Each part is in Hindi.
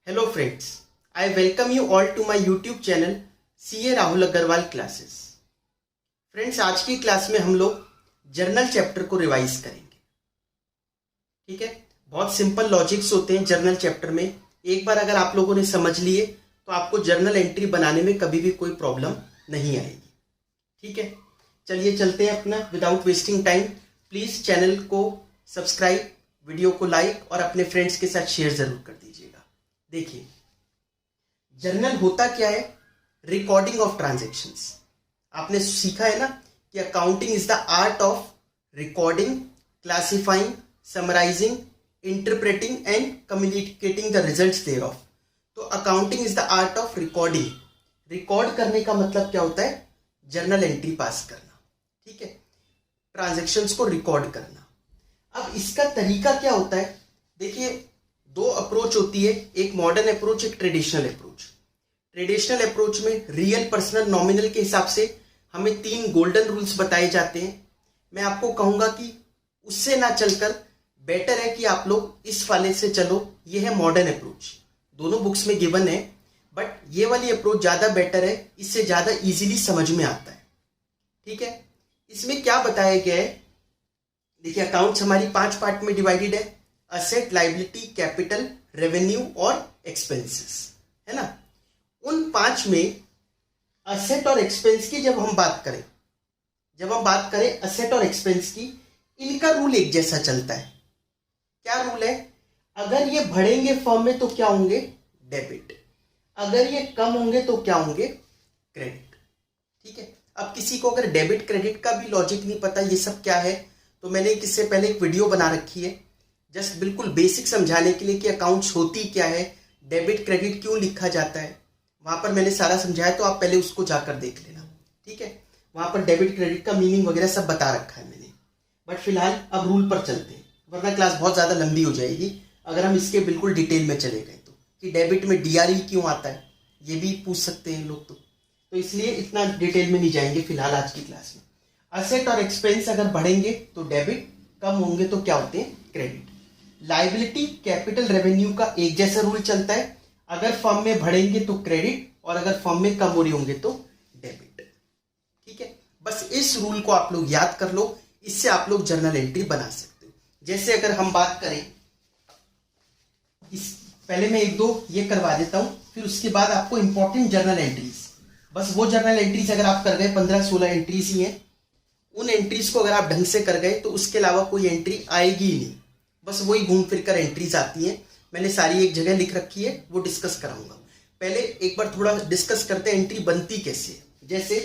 Hello friends, I welcome you all to my YouTube channel CA Rahul Agarwal classes. Friends, आज की क्लास में हम लोग जर्नल चैप्टर को रिवाइज करेंगे। ठीक है, बहुत सिंपल लॉजिक्स होते हैं जर्नल चैप्टर में। एक बार अगर आप लोगों ने समझ लिए तो आपको जर्नल एंट्री बनाने में कभी भी कोई प्रॉब्लम नहीं आएगी। ठीक है, चलिए चलते हैं अपना without wasting time. Please channel को सब्सक्राइब, वीडियो को लाइक और अपने फ्रेंड्स के साथ शेयर ज़रूर कर दीजिएगा। देखिए, जर्नल होता क्या है? Recording of transactions. आपने सीखा है ना कि accounting is the art of recording, classifying, summarising, interpreting and communicating the results thereof. तो accounting is the art of recording. Record करने का मतलब क्या होता है? जर्नल एंट्री पास करना। ठीक है, ट्रांजैक्शंस को रिकॉर्ड करना। अब इसका तरीका क्या होता है? देखिए, दो अप्रोच होती है, एक मॉडर्न अप्रोच, एक ट्रेडिशनल अप्रोच। ट्रेडिशनल अप्रोच में रियल, पर्सनल, नॉमिनल के हिसाब से हमें 3 गोल्डन रूल्स बताए जाते हैं। मैं आपको कहूंगा कि उससे ना चलकर बेटर है कि आप लोग इस वाले से चलो। ये है मॉडर्न अप्रोच, दोनों बुक्स में गिवन है, बट ये वाली अप्रोच ज्यादा बेटर है, इससे ज्यादा इजीली समझ में आता है। ठीक है, इसमें क्या बताया गया है? देखिए, अकाउंट्स हमारी 5 पार्ट में डिवाइडेड है: असेट, लाइबिलिटी, कैपिटल, रेवेन्यू और एक्सपेंसेस, है ना। उन 5 में असेट और एक्सपेंस की जब हम बात करें असेट और एक्सपेंस की, इनका रूल एक जैसा चलता है। क्या रूल है? अगर ये बढ़ेंगे फर्म में तो क्या होंगे? डेबिट। अगर ये कम होंगे तो क्या होंगे? क्रेडिट। ठीक है, अब किसी को अगर डेबिट क्रेडिट का भी लॉजिक नहीं पता ये सब क्या है, तो मैंने इससे पहले एक वीडियो बना रखी है जस्ट बिल्कुल बेसिक समझाने के लिए कि अकाउंट्स होती क्या है, डेबिट क्रेडिट क्यों लिखा जाता है। वहां पर मैंने सारा समझाया, तो आप पहले उसको जाकर देख लेना। ठीक है, वहां पर डेबिट क्रेडिट का मीनिंग वगैरह सब बता रखा है मैंने। बट फिलहाल अब रूल पर चलते हैं, वरना क्लास बहुत ज्यादा लंबी हो जाएगी अगर हम इसके बिल्कुल डिटेल में चले गए तो। कि डेबिट में डीआरई क्यों आता है, ये भी पूछ सकते हैं लोग, तो इसलिए इतना डिटेल में नहीं जाएंगे फिलहाल आज की क्लास में। असेट और एक्सपेंस अगर बढ़ेंगे तो डेबिट, कम होंगे तो क्या होते हैं? क्रेडिट। लाइबिलिटी, कैपिटल, रेवेन्यू का एक जैसा रूल चलता है। अगर फर्म में बढ़ेंगे तो क्रेडिट, और अगर फर्म में कम हो रही होंगे तो डेबिट। ठीक है, बस इस रूल को आप लोग याद कर लो, इससे आप लोग जर्नल एंट्री बना सकते हो। जैसे अगर हम बात करें, इस पहले मैं 1-2 ये करवा देता हूं, फिर उसके बाद आपको इंपॉर्टेंट जर्नल एंट्रीज, बस वो जर्नल एंट्रीज अगर आप कर गए, 15-16 एंट्रीज ही हैं, उन एंट्रीज को अगर आप ढंग से कर गए तो उसके अलावा कोई एंट्री आएगी ही नहीं। बस वही घूम फिर कर एंट्रीज आती हैं। मैंने सारी एक जगह लिख रखी है, वो डिस्कस कराऊंगा। पहले एक बार थोड़ा डिस्कस करते हैं एंट्री बनती कैसे है। जैसे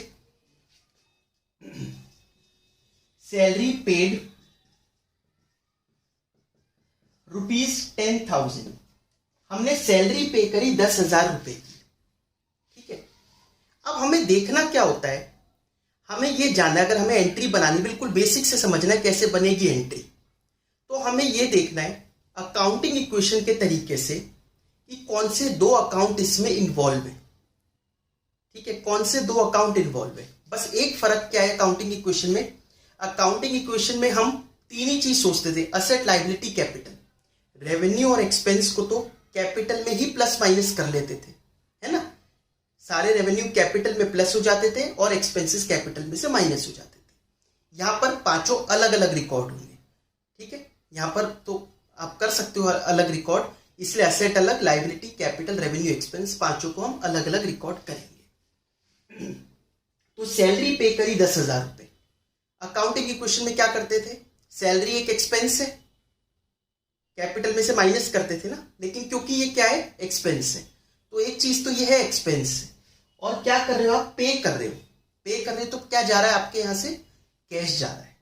सैलरी पेड ₹10,000, हमने सैलरी पे करी 10,000 रुपए की। ठीक है, अब हमें देखना क्या होता है, हमें ये जानना है, अगर हमें एंट्री बनानी, बिल्कुल बेसिक से समझना है कैसे बनेगी एंट्री, तो हमें ये देखना है अकाउंटिंग इक्वेशन के तरीके से कि कौन से 2 अकाउंट इसमें इन्वॉल्व है। ठीक है, कौन से 2 अकाउंट इन्वॉल्व है। बस एक फर्क क्या है अकाउंटिंग इक्वेशन में? अकाउंटिंग इक्वेशन में हम 3 ही चीज सोचते थे: असेट, लाइबिलिटी, कैपिटल। रेवेन्यू और एक्सपेंस को तो कैपिटल में ही प्लस माइनस कर लेते थे, है ना। सारे रेवेन्यू कैपिटल में प्लस हो जाते थे और एक्सपेंसेस कैपिटल में से माइनस हो जाते थे। यहां पर 5 अलग अलग रिकॉर्ड होंगे। ठीक है, यहां पर तो आप कर सकते हो अलग रिकॉर्ड, इसलिए असेट अलग, लाइबिलिटी, कैपिटल, रेवेन्यू, एक्सपेंस, 5 को हम अलग अलग रिकॉर्ड करेंगे। तो सैलरी पे करी 10,000 रुपए। अकाउंटिंग इक्वेशन में क्या करते थे? सैलरी एक एक्सपेंस है, कैपिटल में से माइनस करते थे ना, लेकिन क्योंकि ये क्या है? एक्सपेंस है, तो एक चीज तो ये है एक्सपेंस है, और क्या कर रहे हो आप? पे कर रहे हो। तो क्या जा रहा है आपके यहां से? कैश जा रहा है।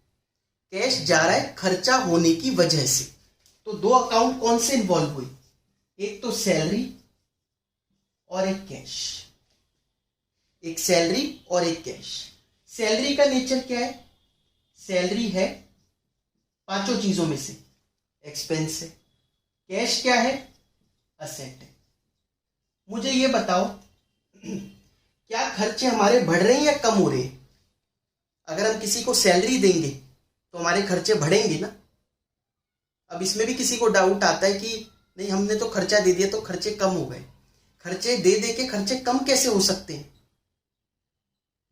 कैश जा रहा है खर्चा होने की वजह से। तो 2 अकाउंट कौन से इन्वॉल्व हुए? एक तो सैलरी और एक कैश। एक सैलरी और एक कैश। सैलरी का नेचर क्या है? सैलरी है 5 चीजों में से एक्सपेंस है। कैश क्या है? असेट है। मुझे ये बताओ, क्या खर्चे हमारे बढ़ रहे हैं या कम हो रहे हैं? अगर हम किसी को सैलरी देंगे तो हमारे खर्चे बढ़ेंगे ना। अब इसमें भी किसी को डाउट आता है कि नहीं, हमने तो खर्चा दे दिया तो खर्चे कम हो गए। खर्चे दे दे के खर्चे कम कैसे हो सकते हैं?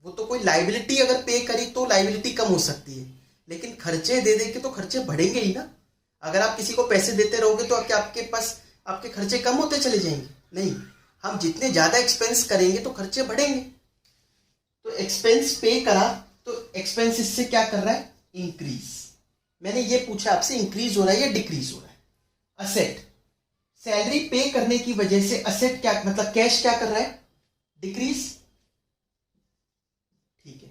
वो तो कोई लाइबिलिटी अगर पे करी तो लाइबिलिटी कम हो सकती है, लेकिन खर्चे दे दे के तो खर्चे बढ़ेंगे ही ना। अगर आप किसी को पैसे देते रहोगे तो क्या आपके पास आपके खर्चे कम होते चले जाएंगे? नहीं, हम जितने ज्यादा एक्सपेंस करेंगे तो खर्चे बढ़ेंगे। तो एक्सपेंस पे करा तो एक्सपेंस इससे क्या कर रहा है? इंक्रीज। मैंने ये पूछा आपसे, इंक्रीज हो रहा है या डिक्रीज हो रहा है? असेट, सैलरी पे करने की वजह से असेट क्या मतलब कैश क्या कर रहा है? डिक्रीज। ठीक है,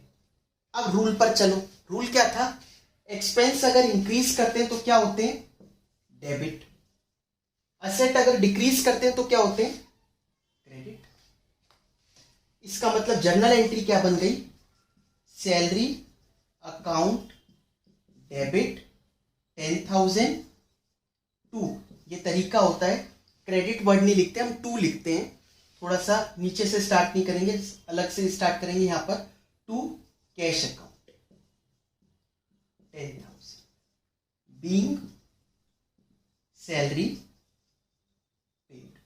अब रूल पर चलो। रूल क्या था? एक्सपेंस अगर इंक्रीज करते हैं तो क्या होते हैं? डेबिट। असेट अगर डिक्रीज करते हैं तो क्या होते हैं? क्रेडिट। इसका मतलब जर्नल एंट्री क्या बन गई? Salary account debit 10,000 to. ये तरीका होता है, क्रेडिट वर्ड नहीं लिखते हम, टू लिखते हैं। थोड़ा सा नीचे से स्टार्ट नहीं करेंगे, अलग से स्टार्ट करेंगे। यहां पर to cash account 10,000 being salary paid.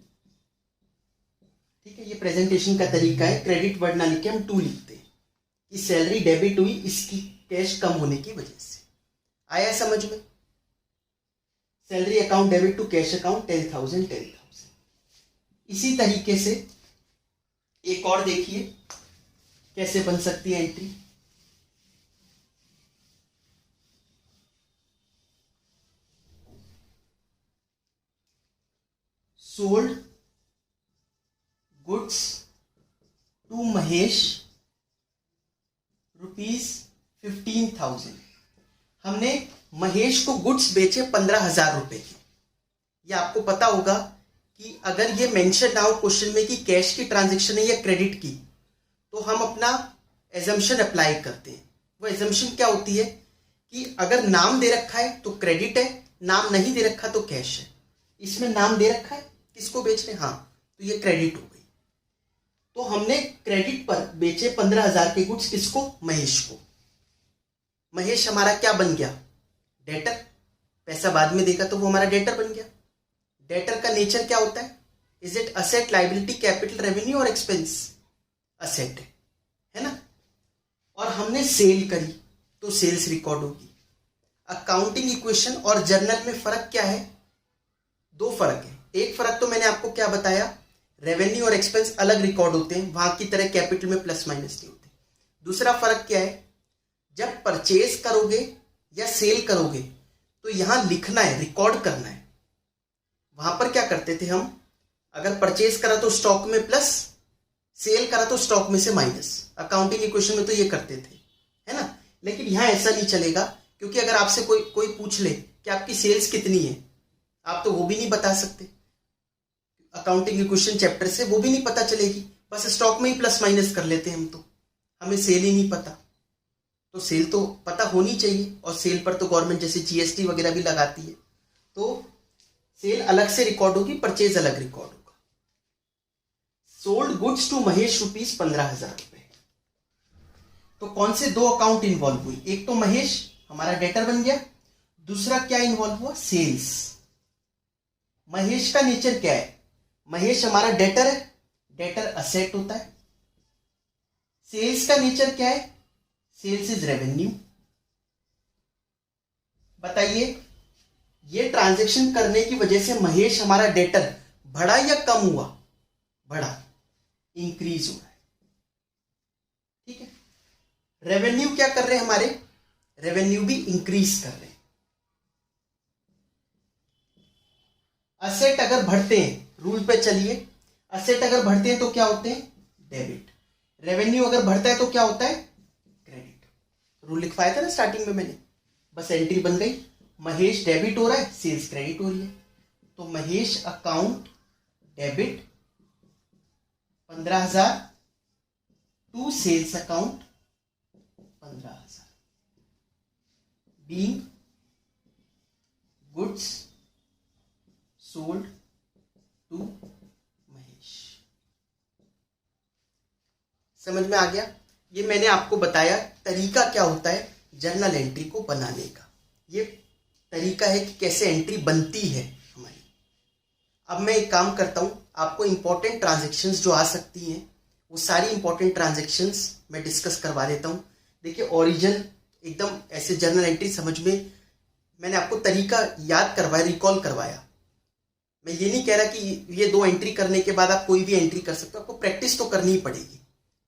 ठीक है, ये प्रेजेंटेशन का तरीका है। क्रेडिट वर्ड ना लिखे हम टू लिखते हैं कि सैलरी डेबिट हुई इसकी कैश कम होने की वजह से। आया समझ में? Salary account debit to cash account 10,000। इसी तरीके से एक और देखिए कैसे बन सकती है entry. Sold goods to Mahesh ₹15,000। हमने महेश को गुड्स बेचे 15,000 रुपए के। ये आपको पता होगा कि अगर ये मेंशन ना हो क्वेश्चन में कि कैश की ट्रांजैक्शन है या क्रेडिट की, तो हम अपना एजम्पशन अप्लाई करते हैं। वो एजम्पशन क्या होती है कि अगर नाम दे रखा है तो क्रेडिट है, नाम नहीं दे रखा तो कैश है। इसमें नाम दे रखा है किसको बेच रहे, हाँ, तो ये क्रेडिट हो गई। तो हमने क्रेडिट पर बेचे 15,000 के गुड्स, किसको? महेश को। महेश हमारा क्या बन गया? डेटर। पैसा बाद में देगा तो वो हमारा डेटर बन गया। डेटर का नेचर क्या होता है? Is it asset, liability, capital, revenue और एक्सपेंस? असेट है ना। और हमने सेल करी तो सेल्स रिकॉर्ड होगी। अकाउंटिंग इक्वेशन और जर्नल में फर्क क्या है? दो फर्क है। एक फर्क तो मैंने आपको क्या बताया, रेवेन्यू और एक्सपेंस अलग रिकॉर्ड होते हैं, वहां की तरह कैपिटल में प्लस माइनस नहीं होते। दूसरा फर्क क्या है, जब परचेज करोगे या सेल करोगे तो यहां लिखना है, रिकॉर्ड करना है। वहां पर क्या करते थे हम, अगर परचेज करा तो स्टॉक में प्लस, सेल करा तो स्टॉक में से माइनस। अकाउंटिंग इक्वेशन में तो ये करते थे, है ना। लेकिन यहां ऐसा नहीं चलेगा, क्योंकि अगर आपसे कोई पूछ ले कि आपकी सेल्स कितनी है, आप तो वो भी नहीं बता सकते। अकाउंटिंग इक्वेशन चैप्टर से वो भी नहीं पता चलेगी, बस स्टॉक में ही प्लस माइनस कर लेते हैं हम, तो हमें सेल ही नहीं पता। तो सेल तो पता होनी चाहिए, और सेल पर तो गवर्नमेंट जैसे जीएसटी वगैरह भी लगाती है। तो सेल अलग से रिकॉर्ड होगी, परचेज अलग रिकॉर्ड होगा। Sold goods to Mahesh ₹15,000। तो कौन से दो अकाउंट इन्वॉल्व हुई? एक तो महेश हमारा डेटर बन गया, दूसरा क्या इन्वॉल्व हुआ? सेल्स। महेश का नेचर क्या है? महेश हमारा डेटर है, डेटर असेट होता है। सेल्स का नेचर क्या है? Sales is revenue. बताइए, ये ट्रांजैक्शन करने की वजह से महेश हमारा डेटर बढ़ा या कम हुआ? बढ़ा, इंक्रीज हो रहा है। ठीक है। रेवेन्यू क्या कर रहे हैं हमारे? रेवेन्यू भी इंक्रीज कर रहे हैं। असेट अगर बढ़ते हैं, रूल पे चलिए, असेट अगर बढ़ते हैं तो क्या होते हैं? डेबिट। रेवेन्यू अगर बढ़ता है तो क्या होता है? क्रेडिट। रूल लिखवाया था ना स्टार्टिंग में मैंने, बस एंट्री बन गई। महेश डेबिट हो रहा है, सेल्स क्रेडिट हो रही है। तो Mahesh account debit 15,000 to sales account 15,000 being goods sold to Mahesh. समझ में आ गया? ये मैंने आपको बताया तरीका क्या होता है जर्नल एंट्री को बनाने का। ये तरीका है कि कैसे एंट्री बनती है हमारी। अब मैं एक काम करता हूँ, आपको इंपॉर्टेंट ट्रांजेक्शन्स जो आ सकती हैं वो सारी इंपॉर्टेंट ट्रांजेक्शन्स मैं डिस्कस करवा देता हूँ। देखिए ओरिजिन एकदम ऐसे जर्नल एंट्री समझ में मैंने आपको तरीका याद करवाया, रिकॉल करवाया। मैं ये नहीं कह रहा कि ये 2 एंट्री करने के बाद आप कोई भी एंट्री कर सकते हो, आपको प्रैक्टिस तो करनी ही पड़ेगी।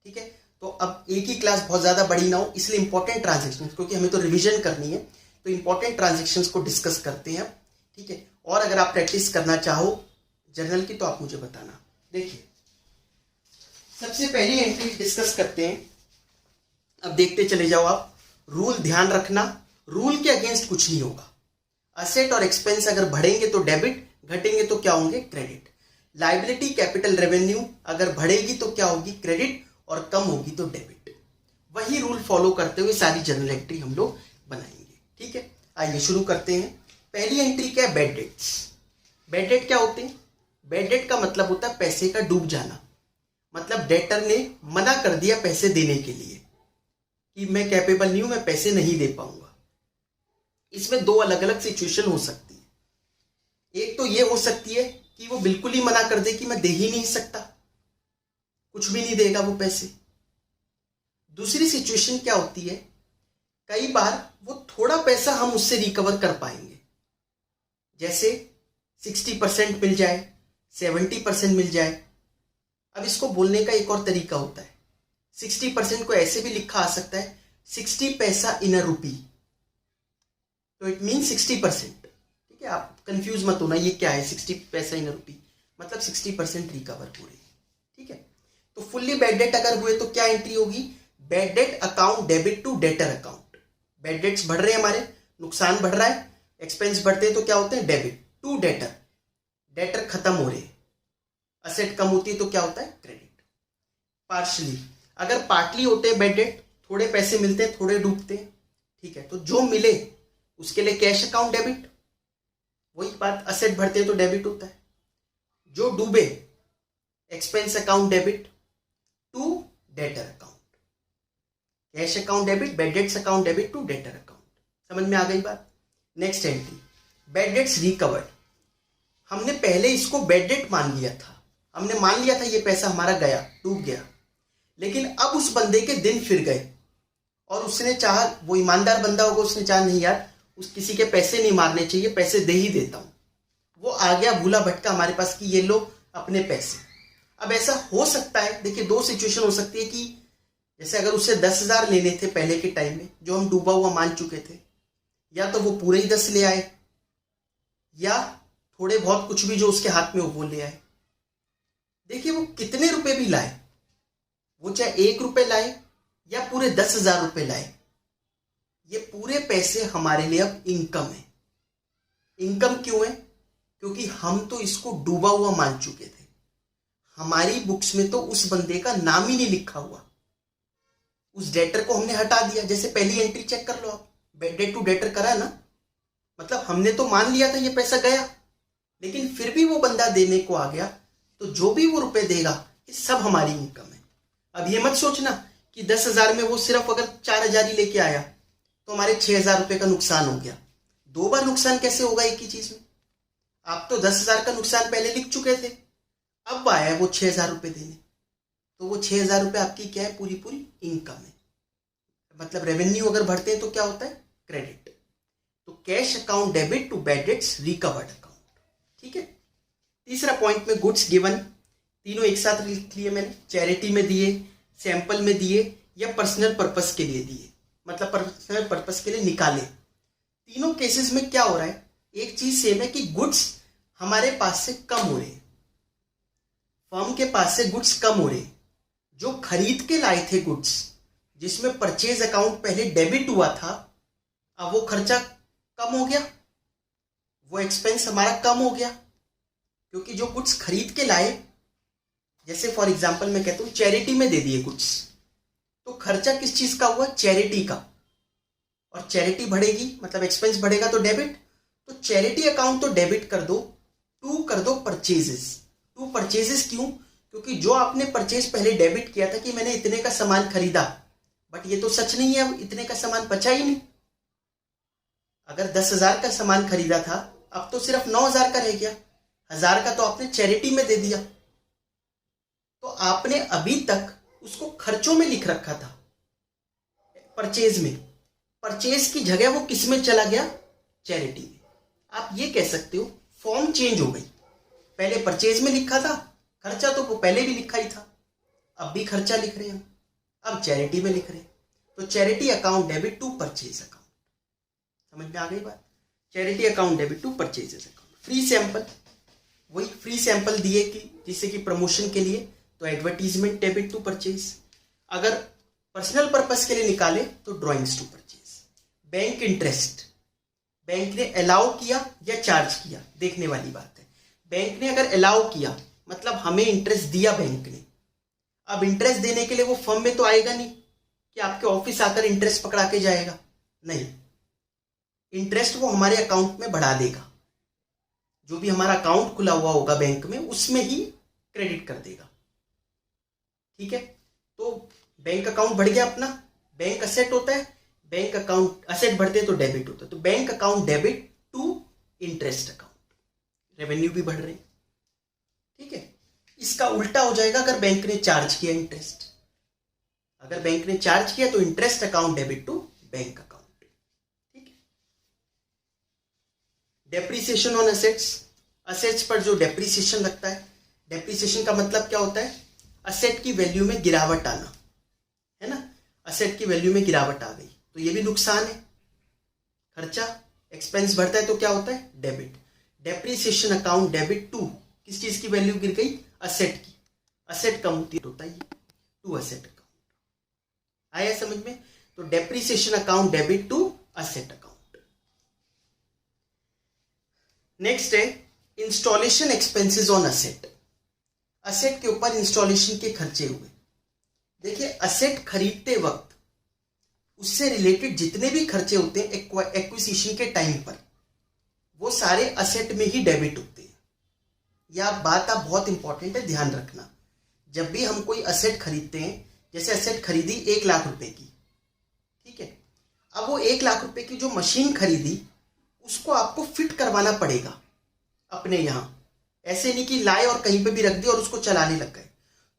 ठीक है, तो अब एक ही क्लास बहुत ज़्यादा बड़ी ना हो, इसलिए इंपॉर्टेंट ट्रांजेक्शन, क्योंकि हमें तो रिवीजन करनी है, तो इंपॉर्टेंट ट्रांजेक्शन्स को डिस्कस करते हैं। ठीक है, और अगर आप प्रैक्टिस करना चाहो जर्नल की तो आप मुझे बताना। देखिए सबसे पहली एंट्री डिस्कस करते हैं। अब देखते चले जाओ आप। रूल ध्यान रखना, रूल के अगेंस्ट कुछ नहीं होगा। असेट और एक्सपेंस अगर बढ़ेंगे तो डेबिट, घटेंगे तो क्या होंगे, क्रेडिट। लाइबिलिटी कैपिटल रेवेन्यू अगर बढ़ेगी तो क्या होगी, क्रेडिट, और कम होगी तो डेबिट। वही रूल फॉलो करते हुए सारी जर्नल एंट्री हम लोग बनाएंगे। ठीक है, आइए शुरू करते हैं। पहली एंट्री क्या है, बैड डेट्स। बैड डेट क्या होते हैं, बैड डेट का मतलब होता है पैसे का डूब जाना। मतलब डेटर ने मना कर दिया पैसे देने के लिए कि मैं कैपेबल नहीं हूं, मैं पैसे नहीं दे पाऊंगा। इसमें 2 अलग अलग सिचुएशन हो सकती है। एक तो ये हो सकती है कि वो बिल्कुल ही मना कर दे कि मैं दे ही नहीं सकता, कुछ भी नहीं देगा वो पैसे। दूसरी सिचुएशन क्या होती है, कई बार वो थोड़ा पैसा हम उससे रिकवर कर पाएंगे, जैसे 60% मिल जाए, 70% मिल जाए। अब इसको बोलने का एक और तरीका होता है। 60% को ऐसे भी लिखा आ सकता है 60 पैसा इन अ रूपी, तो इट मीन 60%। ठीक है, आप कंफ्यूज मत होना ये क्या है 60 पैसा इन अ रूपी, मतलब 60% रिकवर हो रही। ठीक है, तो फुल्ली बैड डेट अगर हुए तो क्या एंट्री होगी, bad debt account debit to debtor account. Bad debts बढ़ रहे हैं हमारे, नुकसान बढ़ रहा है, एक्सपेंस बढ़ते हैं तो क्या होते हैं, डेबिट टू डेटर, डेटर खत्म हो रहे हैं। असेट कम होती है तो क्या होता है, क्रेडिट। पार्शली अगर पार्टली होते हैं बैड डेट, थोड़े पैसे मिलते हैं थोड़े डूबते हैं। ठीक है, तो जो मिले उसके लिए कैश अकाउंट डेबिट, वही बात, असेट बढ़ते हैं तो डेबिट होता है। जो डूबे expense account debit to debtor account, cash account debit, bad debts account debit to debtor account. समझ में आ गई बात। Next entry, bad debts recovered. हमने पहले इसको बैड डेट मान लिया था, हमने मान लिया था ये पैसा हमारा गया, डूब गया, लेकिन अब उस बंदे के दिन फिर गए और उसने चाहा, वो ईमानदार बंदा होगा, उसने चाहा नहीं यार उस किसी के पैसे नहीं मारने चाहिए, पैसे दे ही देता हूं। वो आ गया भूला भटका हमारे पास कि ये लो अपने पैसे। अब ऐसा हो सकता है, देखिए 2 सिचुएशन हो सकती है कि जैसे अगर उसे 10,000 लेने थे पहले के टाइम में जो हम डूबा हुआ मान चुके थे, या तो वो पूरे ही 10 ले आए, या थोड़े बहुत कुछ भी जो उसके हाथ में हो वो ले आए। देखिए वो कितने रुपए भी लाए, वो चाहे 1 रुपए लाए या पूरे 10,000 रुपए लाए, ये पूरे पैसे हमारे लिए अब इनकम है। इनकम क्यों है, क्योंकि हम तो इसको डूबा हुआ मान चुके थे, हमारी बुक्स में तो उस बंदे का नाम ही नहीं लिखा हुआ, उस डेटर को हमने हटा दिया। जैसे पहली एंट्री चेक कर लो आप, डेट टू डेटर करा ना, मतलब हमने तो मान लिया था ये पैसा गया, लेकिन फिर भी वो बंदा देने को आ गया, तो जो भी वो रुपए देगा ये सब हमारी इनकम है। अब ये मत सोचना कि 10,000 में वो सिर्फ अगर 4,000 ही लेके आया तो हमारे 6,000 रुपए का नुकसान हो गया। 2 बार नुकसान कैसे होगा एक ही चीज में। आप तो 10,000 का नुकसान पहले लिख चुके थे, अब आया है वो 6,000 रुपए देने, तो वो 6,000 रुपए आपकी क्या है, पूरी पूरी इनकम है। मतलब रेवेन्यू अगर बढ़ते हैं तो क्या होता है, क्रेडिट। तो cash account debit to bad debts recovered account. ठीक है, तीसरा पॉइंट में गुड्स गिवन, तीनों एक साथ लिख लिए मैंने, चैरिटी में दिए, सैंपल में दिए, या पर्सनल पर्पस के लिए दिए, मतलब पर्सनल पर्पस के लिए निकाले। तीनों केसेस में क्या हो रहा है, एक चीज सेम है कि गुड्स हमारे पास से कम हो रहे हैं, फर्म के पास से गुड्स कम हो रहे हैं। जो खरीद के लाए थे गुड्स, जिसमें परचेज अकाउंट पहले डेबिट हुआ था, अब वो खर्चा कम हो गया, वो एक्सपेंस हमारा कम हो गया, क्योंकि जो गुड्स खरीद के लाए, जैसे फॉर एग्जांपल मैं कहता हूं चैरिटी में दे दिए गुड्स, तो खर्चा किस चीज का हुआ, चैरिटी का, और चैरिटी बढ़ेगी मतलब एक्सपेंस बढ़ेगा तो डेबिट, तो चैरिटी अकाउंट तो डेबिट कर दो, टू कर दो परचेजेस। टू परचेजेस क्यों, क्योंकि जो आपने परचेज पहले डेबिट किया था कि मैंने इतने का सामान खरीदा, बट ये तो सच नहीं है, अब इतने का सामान बचा ही नहीं। अगर 10,000 का सामान खरीदा था, अब तो सिर्फ 9,000 का रह गया, 1000 का तो आपने चैरिटी में दे दिया, तो आपने अभी तक उसको खर्चों में लिख रखा था, परचेज में। परचेज की जगह वो किस में चला गया? चैरिटी में। आप ये कह सकते हो फॉर्म चेंज हो गई। पहले परचेज में लिखा था, खर्चा तो वो पहले भी लिखा ही था, अब भी खर्चा लिख रहे हैं, अब चैरिटी में लिख रहे हैं। तो charity account debit to purchase account. समझ में आ गई बात? Charity account debit to purchases account. Free sample, वही फ्री सैंपल दिए कि जिससे कि प्रमोशन के लिए, तो एडवर्टीजमेंट डेबिट टू परचेज। अगर पर्सनल पर्पस के लिए निकाले तो drawings to purchase. Bank interest, bank ने अलाउ किया या चार्ज किया, देखने वाली बात है। बैंक ने अगर अलाउ किया मतलब हमें इंटरेस्ट दिया बैंक ने। अब इंटरेस्ट देने के लिए वो फर्म में तो आएगा नहीं कि आपके ऑफिस आकर इंटरेस्ट पकड़ा के जाएगा, नहीं। इंटरेस्ट वो हमारे अकाउंट में बढ़ा देगा, जो भी हमारा अकाउंट खुला हुआ होगा बैंक में उसमें ही क्रेडिट कर देगा। ठीक है, तो बैंक अकाउंट बढ़ गया अपना। बैंक असेट होता है, बैंक अकाउंट असेट बढ़ते तो डेबिट होता है, तो bank account debit to interest account, revenue भी बढ़ रहे हैं। ठीक है, इसका उल्टा हो जाएगा अगर बैंक ने चार्ज किया इंटरेस्ट। अगर बैंक ने चार्ज किया तो interest account debit to bank account. ठीक है, डेप्रीसिएशन ऑन असेट्स, असेट्स पर जो डेप्रीसिएशन लगता है। डेप्रीसिएशन का मतलब क्या होता है? असेट की वैल्यू में गिरावट आना, है ना। असेट की वैल्यू में गिरावट आ गई तो ये भी नुकसान है। खर्चा, एक्सपेंस बढ़ता है तो क्या होता है? Debit. Depreciation account debit to किस चीज की वैल्यू गिर गई? असेट की। असेट कम होता है टू असेट अकाउंट। आया समझ में? तो depreciation account debit to asset account. Next है installation expenses on asset. Asset के ऊपर इंस्टॉलेशन के खर्चे हुए। देखिए, असेट खरीदते वक्त उससे रिलेटेड जितने भी खर्चे होते हैं एक्विजिशन के टाइम पर, वो सारे असेट में ही डेबिट होते हैं। यह बात आप बहुत इंपॉर्टेंट है, ध्यान रखना। जब भी हम कोई असेट खरीदते हैं, जैसे असेट खरीदी 1 लाख रुपए की, ठीक है, अब वो 1 लाख रुपए की जो मशीन खरीदी उसको आपको फिट करवाना पड़ेगा अपने यहाँ। ऐसे नहीं कि लाए और कहीं पे भी रख दिया और उसको चलाने लग गए।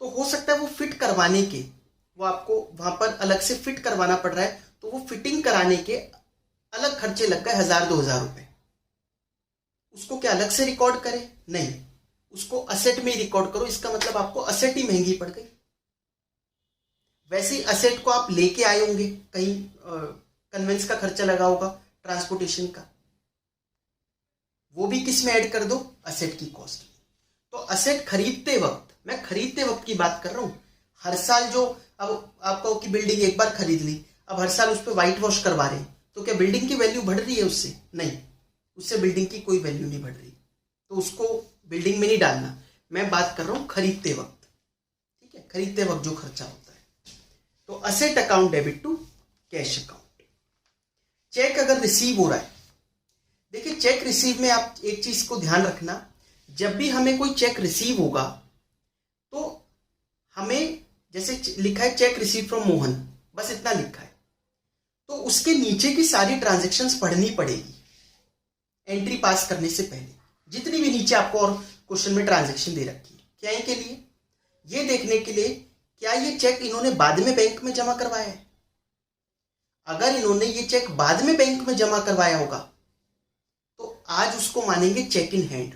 तो हो सकता है वो फिट करवाने के, वो आपको वहां पर अलग से फिट करवाना पड़ रहा है, तो वो फिटिंग कराने के अलग खर्चे लग गए 1000-2000 रुपए। उसको क्या अलग से रिकॉर्ड करें? नहीं, उसको असेट में ही रिकॉर्ड करो। इसका मतलब आपको असेट ही महंगी पड़ गई। वैसे ही असेट को आप लेके आए होंगे, कहीं कन्वेंस का खर्चा लगा होगा, ट्रांसपोर्टेशन का, वो भी किस में ऐड कर दो? असेट की कॉस्ट में। तो असेट खरीदते वक्त, मैं खरीदते वक्त की बात कर रहा हूं। हर साल जो, अब आप कहो कि बिल्डिंग एक बार खरीद ली, अब हर साल उस पर व्हाइट वॉश करवा रहे हैं, तो क्या बिल्डिंग की वैल्यू बढ़ रही है उससे? नहीं, उससे बिल्डिंग की कोई वैल्यू नहीं बढ़ रही, तो उसको बिल्डिंग में नहीं डालना। मैं बात कर रहा हूं खरीदते वक्त। ठीक है, खरीदते वक्त जो खर्चा होता है। तो asset account debit to cash account. Cheque अगर रिसीव हो रहा है, देखिए चेक रिसीव में आप एक चीज को ध्यान रखना, जब भी हमें कोई चेक रिसीव होगा तो हमें, जैसे लिखा है चेक रिसीव फ्रॉम मोहन, बस इतना लिखा है, तो उसके नीचे की सारी ट्रांजैक्शंस पढ़नी पड़ेगी एंट्री पास करने से पहले। जितनी भी नीचे आपको और क्वेश्चन में ट्रांजैक्शन दे रखी है, क्या है के लिए? ये देखने के लिए क्या ये चेक इन्होंने बाद में बैंक में जमा करवाया है। अगर इन्होंने ये चेक बाद में बैंक में जमा करवाया होगा तो आज उसको मानेंगे चेक इन हैंड,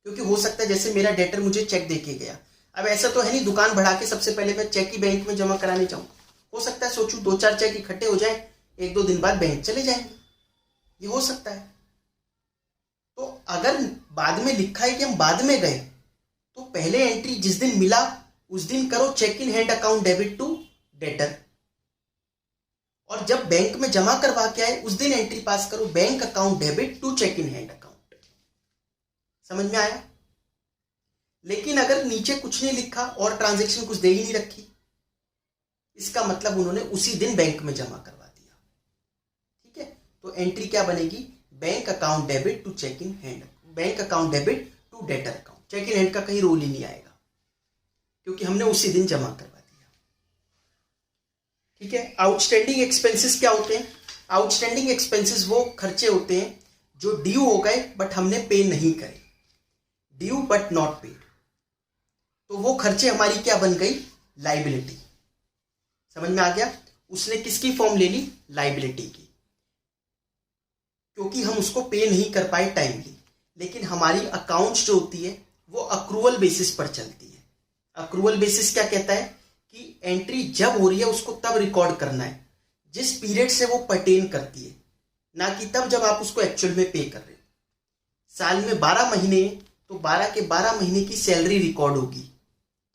क्योंकि हो सकता है जैसे मेरा डेटर मुझे चेक देके गया, अब ऐसा तो है नहीं दुकान बढ़ा के सबसे पहले मैं चेक ही बैंक में जमा कराने जाऊं। हो सकता है सोचूं 2-4 चेक इकट्ठे हो जाए, 1-2 दिन बाद बैंक चले जाएंगे, ये हो सकता है। तो अगर बाद में लिखा है कि हम बाद में गए, तो पहले एंट्री जिस दिन मिला उस दिन करो cheque in hand account debit to debtor, और जब बैंक में जमा करवा के आए उस दिन एंट्री पास करो bank account debit to cheque in hand account. समझ में आया? लेकिन अगर नीचे कुछ नहीं लिखा और ट्रांजैक्शन कुछ दे ही नहीं रखी, इसका मतलब उन्होंने उसी दिन बैंक में जमा करवा दिया। ठीक है, तो एंट्री क्या बनेगी? Bank account debit to cheque in hand, bank account debit to debtor account. Cheque in hand का कहीं रोल ही नहीं आएगा क्योंकि हमने उसी दिन जमा करवा दिया। ठीक है, आउटस्टैंडिंग एक्सपेंसेस क्या होते हैं? आउटस्टैंडिंग एक्सपेंसेस वो खर्चे होते हैं जो ड्यू हो गए बट हमने पे नहीं करे। ड्यू बट नॉट पेड, तो वो खर्चे हमारी क्या बन गई, लाइबिलिटी। समझ में आ गया, उसने किसकी फॉर्म ले ली, लाइबिलिटी की, क्योंकि हम उसको पे नहीं कर पाए टाइमली। लेकिन हमारी अकाउंट्स जो होती है वो अक्रूवल बेसिस पर चलती है। अक्रूवल बेसिस क्या कहता है कि एंट्री जब हो रही है उसको तब रिकॉर्ड करना है जिस पीरियड से वो पर्टेन करती है, ना कि तब जब आप उसको एक्चुअल में पे कर रहे हो। साल में 12 महीने तो 12 के 12 महीने की सैलरी रिकॉर्ड होगी,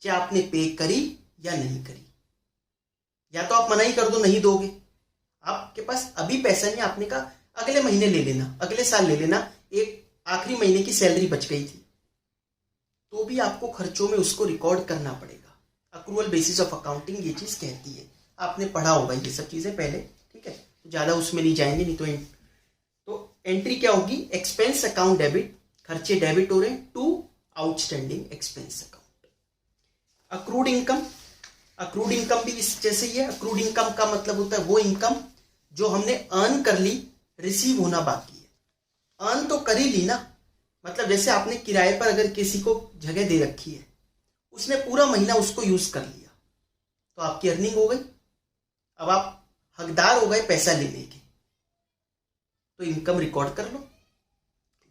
चाहे आपने पे करी या नहीं करी। या तो आप मना ही कर दो, नहीं दोगे, आपके पास अभी पैसा नहीं, आपने कहा अगले महीने ले लेना, अगले साल ले लेना, एक आखिरी महीने की सैलरी बच गई थी, तो भी आपको खर्चों में उसको रिकॉर्ड करना पड़ेगा। अक्रूवल बेसिस ऑफ अकाउंटिंग ये चीज कहती है, आपने पढ़ा होगा ये सब चीजें पहले, ठीक है, तो ज्यादा उसमें नहीं जाएंगे, नहीं तो एंट्री क्या होगी, एक्सपेंस अकाउंट डेबिट, खर्चे डेबिट हो रहे हैं, to outstanding expense account. Accrued income, accrued income भी इस जैसे ही है। अक्रूड इनकम का मतलब होता है वो इनकम जो हमने अर्न कर ली, रिसीव होना बाकी है। अर्न तो कर ही ली ना, मतलब जैसे आपने किराए पर अगर किसी को जगह दे रखी है, उसने पूरा महीना उसको यूज कर लिया, तो आपकी अर्निंग हो गई, अब आप हकदार हो गए पैसा लेने के, तो इनकम रिकॉर्ड कर लो।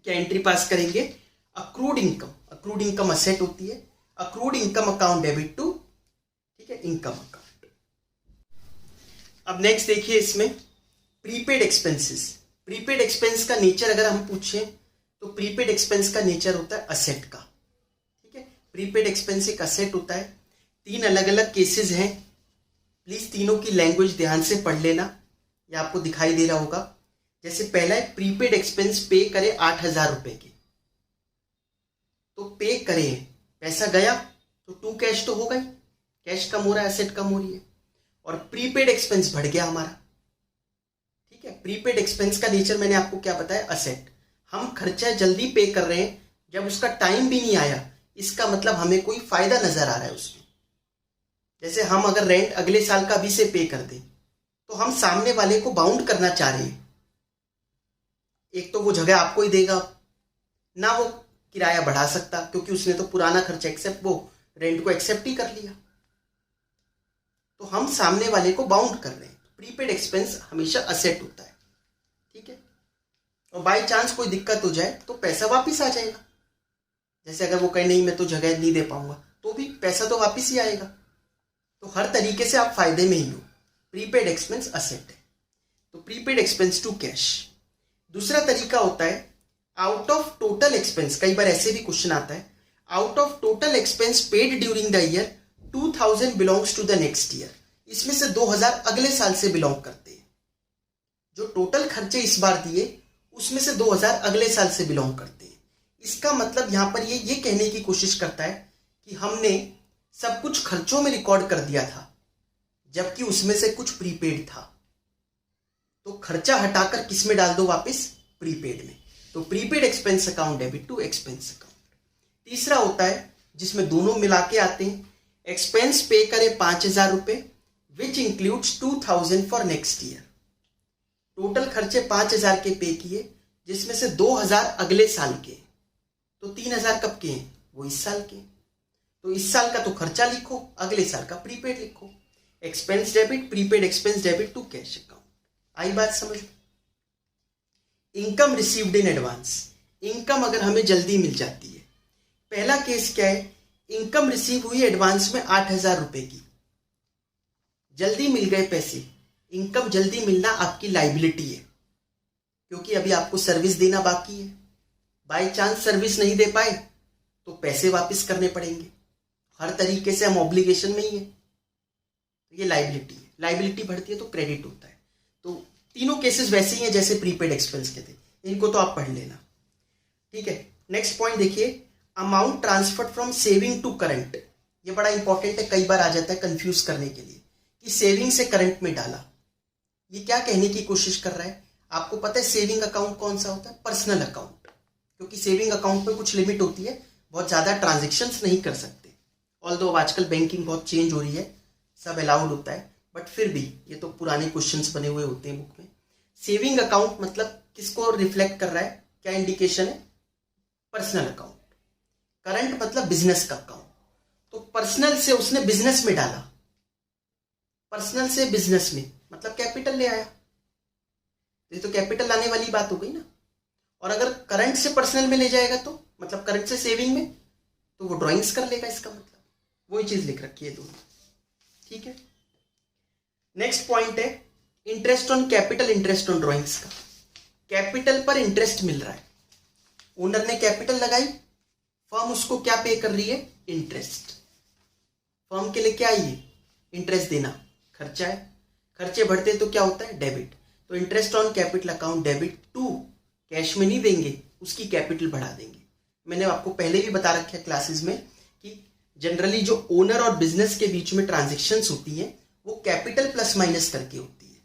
क्या एंट्री पास करेंगे, accrued income. Accrued income asset होती है, accrued income account debit to, ठीक है, इनकम अकाउंट। अब नेक्स्ट देखिए इसमें प्रीपेड एक्सपेंसेस। प्रीपेड एक्सपेंस का नेचर अगर हम पूछें तो प्रीपेड एक्सपेंस का नेचर होता है असेट का, ठीक है। प्रीपेड एक्सपेंस एक असेट होता है। 3 अलग अलग केसेस हैं, प्लीज तीनों की लैंग्वेज ध्यान से पढ़ लेना, ये आपको दिखाई दे रहा होगा। जैसे पहला है प्रीपेड एक्सपेंस पे करे 8,000 रुपए के, तो पे करे, पैसा गया तो टू कैश तो हो गई, कैश कम हो रहा है, एसेट कम हो रही है, और प्रीपेड एक्सपेंस बढ़ गया हमारा, ठीक है। प्रीपेड एक्सपेंस का नेचर मैंने आपको क्या बताया, असेट। हम खर्चा जल्दी पे कर रहे हैं, जब उसका टाइम भी नहीं आया, इसका मतलब हमें कोई फायदा नजर आ रहा है उसमें। जैसे हम अगर रेंट अगले साल का अभी से पे कर दें, तो हम सामने वाले को बाउंड करना चाह रहे हैं। एक तो वो जगह आपको ही देगा ना, वो किराया बढ़ा सकता, क्योंकि उसने तो पुराना खर्चा एक्सेप्ट, वो रेंट को एक्सेप्ट ही कर लिया, तो हम सामने वाले को बाउंड कर रहे हैं। प्रीपेड एक्सपेंस हमेशा असेट होता है, ठीक है। और बाय चांस कोई दिक्कत हो जाए तो पैसा वापिस आ जाएगा। जैसे अगर वो कहे नहीं मैं तो जगह नहीं दे पाऊंगा, तो भी पैसा तो वापिस ही आएगा। तो हर तरीके से आप फायदे में ही हो। प्रीपेड एक्सपेंस असेट है, तो प्रीपेड एक्सपेंस टू कैश। दूसरा तरीका होता है आउट ऑफ टोटल एक्सपेंस। कई बार ऐसे भी क्वेश्चन आता है, out of total expense paid during the year 2000 belongs to the next year. इसमें से 2000 अगले साल से बिलोंग करते हैं। जो टोटल खर्चे इस बार दिए उसमें से 2000 अगले साल से बिलोंग करते हैं। इसका मतलब यहां पर ये कहने की कोशिश करता है कि हमने सब कुछ खर्चों में रिकॉर्ड कर दिया था, जबकि उसमें से कुछ प्रीपेड था, तो खर्चा हटाकर किस में डाल दो वापस, प्रीपेड में। तो prepaid expense account debit to expense account. तीसरा होता है जिसमें दोनों मिला के आते हैं, एक्सपेंस पे करे 5,000 रुपए which includes 2,000 for next year. Total खर्चे 5,000 के पे किए, जिसमें से 2,000 अगले साल के, तो 3,000 कब के हैं, वो इस साल के। तो इस साल का तो खर्चा लिखो, अगले साल का प्रीपेड लिखो। Expense debit, prepaid expense debit to cash account. आई बात समझ। Income received in advance. Income अगर हमें जल्दी मिल जाती है, पहला केस क्या है, इनकम रिसीव हुई एडवांस में 8,000 रुपए की, जल्दी मिल गए पैसे। इनकम जल्दी मिलना आपकी लाइबिलिटी है, क्योंकि अभी आपको सर्विस देना बाकी है। बाय चांस सर्विस नहीं दे पाए तो पैसे वापस करने पड़ेंगे। हर तरीके से हम ऑब्लिगेशन में ही है, तो ये लाइबिलिटी है। लाइबिलिटी बढ़ती है तो क्रेडिट होता है। तो तीनों केसेस वैसे ही हैं जैसे प्रीपेड एक्सपेंस के थे, इनको तो आप पढ़ लेना, ठीक है। नेक्स्ट पॉइंट देखिए, amount transferred from saving to current. ये बड़ा इंपॉर्टेंट है, कई बार आ जाता है कंफ्यूज करने के लिए कि सेविंग से करंट में डाला। ये क्या कहने की कोशिश कर रहा है, आपको पता है सेविंग अकाउंट कौन सा होता है, पर्सनल अकाउंट, क्योंकि सेविंग अकाउंट में कुछ लिमिट होती है, बहुत ज्यादा ट्रांजेक्शन्स नहीं कर सकते। ऑल्दो आजकल बैंकिंग बहुत चेंज हो रही है, सब अलाउड होता है, बट फिर भी ये तो पुराने क्वेश्चंस बने हुए होते हैं बुक में। सेविंग अकाउंट मतलब किसको रिफ्लेक्ट कर रहा है, क्या इंडिकेशन है, पर्सनल अकाउंट। करंट मतलब बिजनेस का अकाउंट, तो पर्सनल से उसने बिजनेस में डाला, पर्सनल से बिजनेस में मतलब कैपिटल ले आया, ये तो कैपिटल लाने वाली बात हो गई ना। और अगर करंट से पर्सनल में ले जाएगा तो मतलब करंट से सेविंग में, तो वो ड्राइंग्स कर लेगा, इसका मतलब वही चीज लिख रखी है दोनों। ठीक है, नेक्स्ट पॉइंट है interest on capital, interest on drawings का। कैपिटल पर इंटरेस्ट मिल रहा है, ओनर ने कैपिटल लगाई, फर्म उसको क्या पे कर रही है, इंटरेस्ट। फर्म के लिए क्या है ये, इंटरेस्ट देना, खर्चा है, खर्चे बढ़ते तो क्या होता है, डेबिट। तो interest on capital account debit to, cash में नहीं देंगे, उसकी कैपिटल बढ़ा देंगे। मैंने आपको पहले भी बता रखा है क्लासेस में कि जनरली जो ओनर और बिजनेस के बीच में ट्रांजेक्शन्स होती हैं वो कैपिटल प्लस माइनस करके होती है।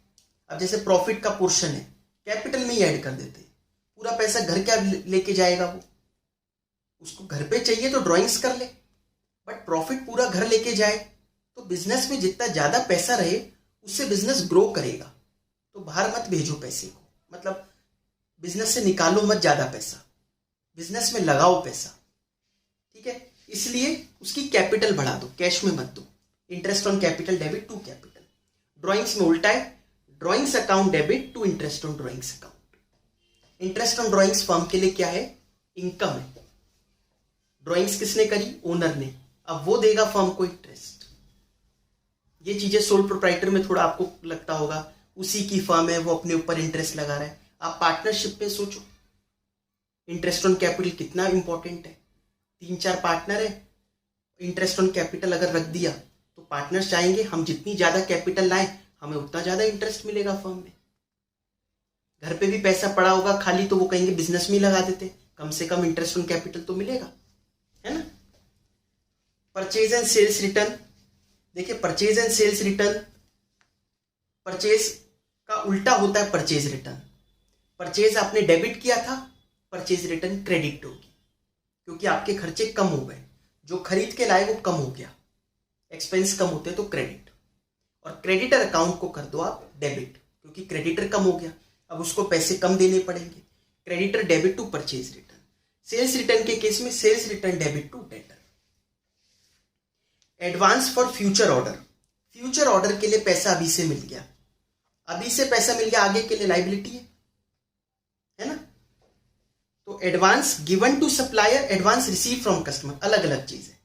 अब जैसे प्रॉफिट का पोर्शन है, कैपिटल में ही ऐड कर देते हैं, पूरा पैसा घर क्या लेके जाएगा, वो उसको घर पे चाहिए तो ड्राइंग्स कर ले, बट प्रॉफिट पूरा घर लेके जाए तो बिजनेस में जितना ज्यादा पैसा रहे उससे बिजनेस ग्रो करेगा। तो बाहर मत भेजो पैसे को, मतलब बिजनेस से निकालो मत ज्यादा पैसा, बिजनेस में लगाओ पैसा। ठीक है, इसलिए उसकी कैपिटल बढ़ा दो, कैश में मत दो। Interest on capital debit to capital. Drawings में उल्टा है, drawings account debit to interest on drawings account. Interest on drawings firm के लिए क्या है, इनकम है। ड्राइंग्स किसने करी, ओनर ने, अब वो देगा फर्म को इंटरेस्ट। ये चीजें सोल प्रोप्राइटर में थोड़ा आपको लगता होगा, उसी की फर्म है, वो अपने ऊपर इंटरेस्ट लगा रहा है। आप पार्टनरशिप में सोचो, इंटरेस्ट ऑन कैपिटल कितना इंपॉर्टेंट है। 3-4 पार्टनर है, इंटरेस्ट ऑन कैपिटल अगर रख दिया तो पार्टनर्स चाहेंगे हम जितनी ज्यादा कैपिटल लाएं हमें उतना ज्यादा इंटरेस्ट मिलेगा फर्म में। घर पे भी पैसा पड़ा होगा खाली तो वो कहेंगे बिजनेस में ही लगा देते, कम से कम इंटरेस्ट ऑन कैपिटल तो मिलेगा, है ना। परचेज एंड सेल्स रिटर्न, देखिए purchase and sales return, purchase का उल्टा होता है परचेज रिटर्न। परचेज आपने डेबिट किया था, परचेज रिटर्न क्रेडिट होगी, क्योंकि आपके खर्चे कम हो गए, जो खरीद के लाए वो कम हो गया, एक्सपेंस कम होते तो क्रेडिट। और क्रेडिटर अकाउंट को कर दो आप डेबिट, क्योंकि क्रेडिटर कम हो गया, अब उसको पैसे कम देने पड़ेंगे। Creditor debit to purchase return. Sales return के केस में sales return debit to debtor. Advance for future order, future order के लिए पैसा अभी से मिल गया, अभी से पैसा मिल गया, आगे के लिए लाइबिलिटी है ना। तो advance given to supplier, advance receive from customer, अलग अलग चीज है।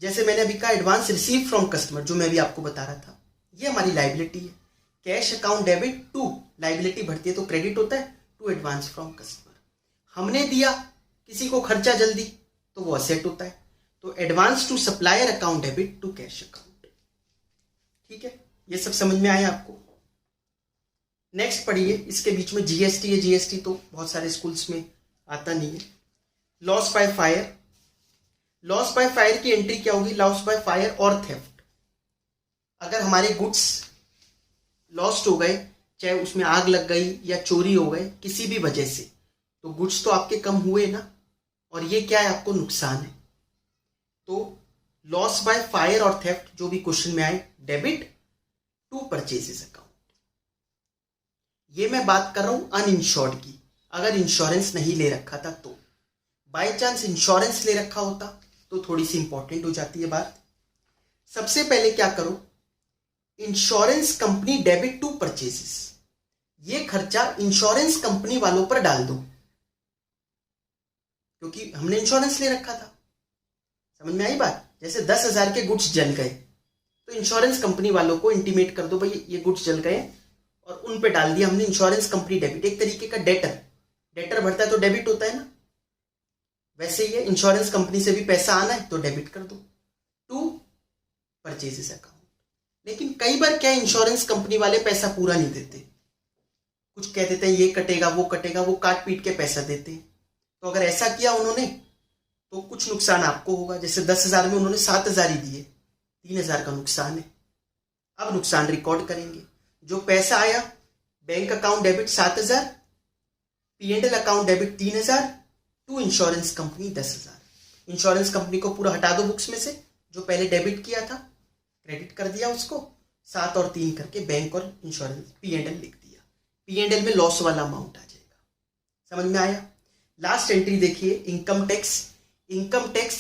जैसे मैंने अभी कहा एडवांस रिसीव फ्रॉम कस्टमर, जो मैं भी आपको बता रहा था, ये हमारी लाइबिलिटी है। Cash account debit to, liability बढ़ती है तो क्रेडिट होता है, टू एडवांस फ्रॉम कस्टमर। हमने दिया किसी को खर्चा जल्दी तो वो असेट होता है, तो advance to supplier account debit to cash account. ठीक है, ये सब समझ में आया आपको। नेक्स्ट पढ़िए, इसके बीच में जीएसटी है, जीएसटी तो बहुत सारे स्कूल्स में आता नहीं है। Loss by fire, loss by fire की एंट्री क्या होगी, लॉस बाय फायर और थेफ्ट। अगर हमारे गुड्स लॉस्ट हो गए, चाहे उसमें आग लग गई या चोरी हो गए किसी भी वजह से, तो गुड्स तो आपके कम हुए ना, और ये क्या है, आपको नुकसान है। तो लॉस बाय फायर और थेफ्ट जो भी क्वेश्चन में आए, डेबिट टू परचेजेस अकाउंट। ये मैं बात कर रहा हूं अनइंश्योर्ड की, अगर इंश्योरेंस नहीं ले रखा था तो। बाय चांस इंश्योरेंस ले रखा होता तो थोड़ी सी इंपॉर्टेंट हो जाती है बात। सबसे पहले क्या करो, insurance company debit to purchases, ये खर्चा इंश्योरेंस कंपनी वालों पर डाल दो, क्योंकि हमने इंश्योरेंस ले रखा था। समझ में आई बात। जैसे 10,000 के गुड्स जल गए तो इंश्योरेंस कंपनी वालों को इंटीमेट कर दो भाई ये गुड्स जल गए, और उन पे डाल दिया हमने इंश्योरेंस कंपनी डेबिट, एक तरीके का डेटर। डेटर भरता है तो डेबिट होता है ना, वैसे ही है, इंश्योरेंस कंपनी से भी पैसा आना है तो डेबिट कर दो टू परचेजेस अकाउंट। लेकिन कई बार क्या है, इंश्योरेंस कंपनी वाले पैसा पूरा नहीं देते, कुछ कह देते हैं ये कटेगा वो कटेगा, वो काट पीट के पैसा देते हैं। तो अगर ऐसा किया उन्होंने तो कुछ नुकसान आपको होगा। जैसे 10,000 में उन्होंने 7,000 ही दिए, 3,000 का नुकसान है। अब नुकसान रिकॉर्ड करेंगे, जो पैसा आया bank account debit 7,000, P&L account debit 3,000 to insurance company 10,000। Insurance company को पूरा हटा दो बुक्स में से, जो पहले डेबिट किया था क्रेडिट कर दिया उसको, 7 और 3 करके बैंक और इंश्योरेंस P&L लिख दिया। P&L में लॉस वाला अमाउंट आ जाएगा। समझ में आया। लास्ट एंट्री देखिए, income tax. Income tax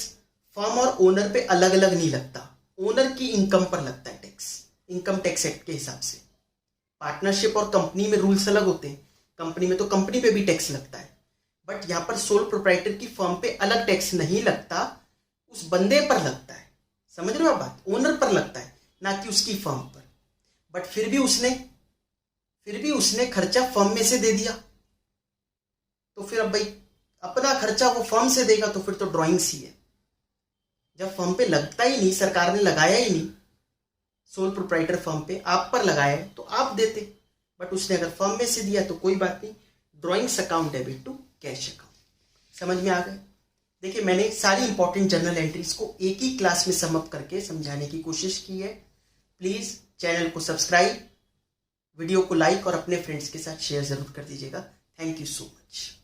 firm और ओनर पे अलग अलग नहीं लगता, ओनर की इनकम पर लगता है टैक्स, इनकम टैक्स एक्ट के हिसाब से। पार्टनरशिप और कंपनी में रूल्स अलग होते हैं, कंपनी में तो कंपनी पे भी टैक्स लगता है, बट यहाँ पर सोल प्रोप्राइटर की फर्म पे अलग टैक्स नहीं लगता, उस बंदे पर लगता है। समझ रहे हो आप बात? ओनर पर लगता है, ना कि उसकी फर्म पर। बट फिर भी उसने खर्चा फर्म में से दे दिया, तो फिर अब भाई अपना खर्चा वो फर्म से देगा, तो फिर तो ड्राइंग्स ही है। जब फर्म पे लगता ही नहीं, सरकार ने लगाया ही नहीं, सोल प्रोप्राइटर फर्म पे आप पर लगाया है तो आप देते, बट उसने अगर फर्म में से दिया तो कोई बात नहीं, drawings account debit to cash account. समझ में आ गए? देखिए, मैंने सारी इंपॉर्टेंट जर्नल एंट्रीज को एक ही क्लास में सम अप करके समझाने की कोशिश की है। प्लीज चैनल को सब्सक्राइब, वीडियो को लाइक और अपने फ्रेंड्स के साथ शेयर जरूर कर दीजिएगा। Thank you so much.